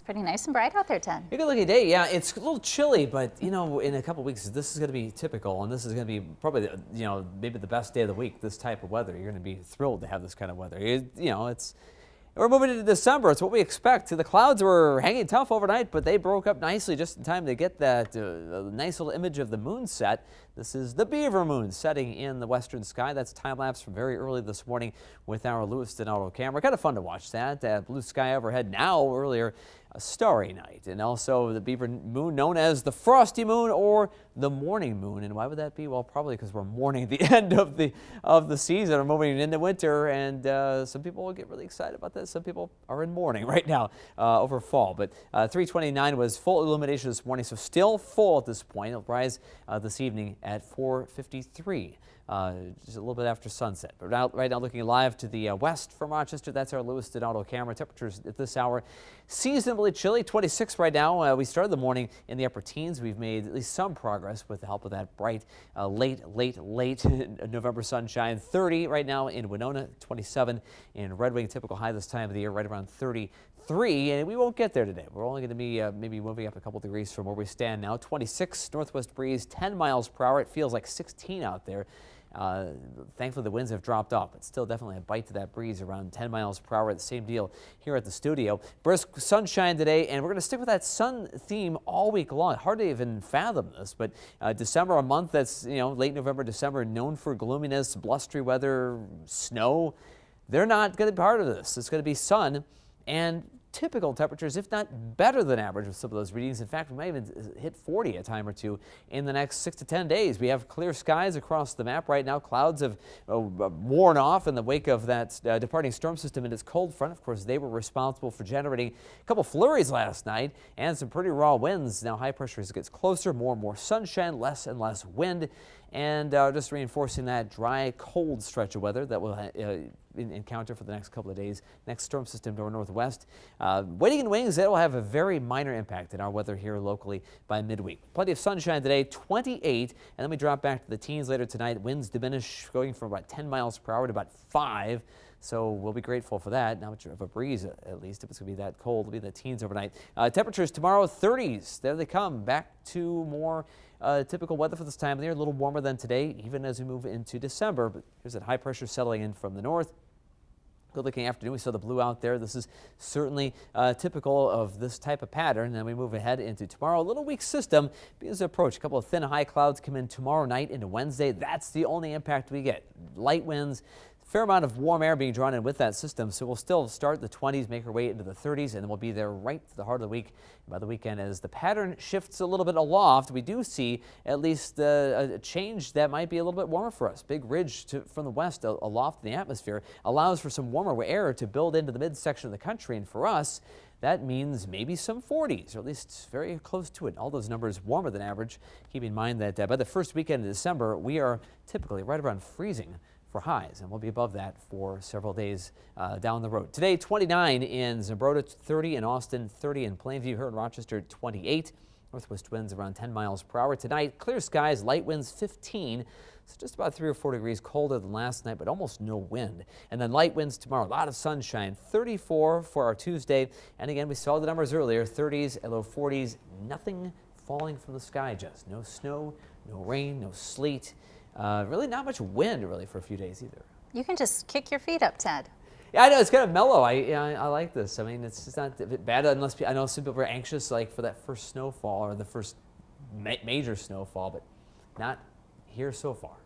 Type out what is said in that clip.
It's pretty nice and bright out there, Ted. A good looking day. Yeah, it's a little chilly, but you know, in a couple weeks, this is going to be typical, and this is going to be probably, maybe the best day of the week. This type of weather, you're going to be thrilled to have this kind of weather. We're moving into December. It's what we expect. The clouds were hanging tough overnight, but they broke up nicely just in time to get that nice little image of the moon set. This is the Beaver moon setting in the western sky. That's time lapse from very early this morning with our Lewiston Auto camera. Kind of fun to watch that. Blue sky overhead now. Earlier, a starry night, and also the Beaver moon known as the frosty moon or the morning moon. And why would that be? Well, probably because we're mourning the end of the season. We're moving into winter, and some people will get really excited about this. Some people are in mourning right now over fall. But 329 was full illumination this morning, so still full at this point. It'll rise this evening at 4:53. Just a little bit after sunset. But right now looking live to the west from Rochester, that's our Lewiston Auto camera. Temperatures at this hour seasonably chilly, 26 right now. We started the morning in the upper teens. We've made at least some progress with the help of that bright late November sunshine. 30 right now in Winona, 27 in Red Wing. Typical high this time of the year, right around 33, and we won't get there today. We're only going to be maybe moving up a couple degrees from where we stand now. 26 northwest breeze, 10 miles per hour. It feels like 16 out there. Thankfully, the winds have dropped off, but still definitely a bite to that breeze around 10 miles per hour. The same deal here at the studio. Brisk sunshine today, and we're going to stick with that sun theme all week long. Hard to even fathom this, but December, a month that's, late November, December, known for gloominess, blustery weather, snow. They're not going to be part of this. It's going to be sun and typical temperatures, if not better than average with some of those readings. In fact, we might even hit 40 a time or two in the next 6 to 10 days. We have clear skies across the map right now. Clouds have worn off in the wake of that departing storm system and its cold front. Of course, they were responsible for generating a couple flurries last night and some pretty raw winds. Now high pressure as it gets closer, more and more sunshine, less and less wind, and just reinforcing that dry, cold stretch of weather that we'll encounter for the next couple of days. Next storm system to our northwest. Waiting in wings, that will have a very minor impact in our weather here locally by midweek. Plenty of sunshine today, 28, and then we drop back to the teens later tonight. Winds diminish, going from about 10 miles per hour to about 5. So we'll be grateful for that. Not much of a breeze, at least, if it's going to be that cold. It'll be the teens overnight. Temperatures tomorrow, 30s. There they come. Back to more typical weather for this time of the year. A little warmer than today, even as we move into December. But here's that high pressure settling in from the north. Good looking afternoon. We saw the blue out there. This is certainly typical of this type of pattern. Then we move ahead into tomorrow. A little weak system begins to approach. A couple of thin high clouds come in tomorrow night into Wednesday. That's the only impact we get. Light winds. Fair amount of warm air being drawn in with that system, so we'll still start the 20s, make our way into the 30s, and then we'll be there right to the heart of the week. By the weekend, as the pattern shifts a little bit aloft, we do see at least a change that might be a little bit warmer for us. Big ridge from the west aloft in the atmosphere allows for some warmer air to build into the midsection of the country, and for us, that means maybe some 40s, or at least very close to it. All those numbers warmer than average. Keep in mind that by the first weekend of December, we are typically right around freezing for highs, and we'll be above that for several days down the road. Today, 29 in Zumbrota, 30 in Austin, 30 in Plainview, here in Rochester, 28. Northwest winds around 10 miles per hour. Tonight, clear skies, light winds 15. So just about 3 or 4 degrees colder than last night, but almost no wind. And then light winds tomorrow, a lot of sunshine, 34 for our Tuesday. And again, we saw the numbers earlier, 30s and low 40s, nothing falling from the sky just. No snow, no rain, no sleet. Really not much wind really for a few days either. You can just kick your feet up, Ted. Yeah, I know, it's kind of mellow. I like this. I mean, it's just not bad unless I know some people are anxious like for that first snowfall or the first major snowfall, but not here so far.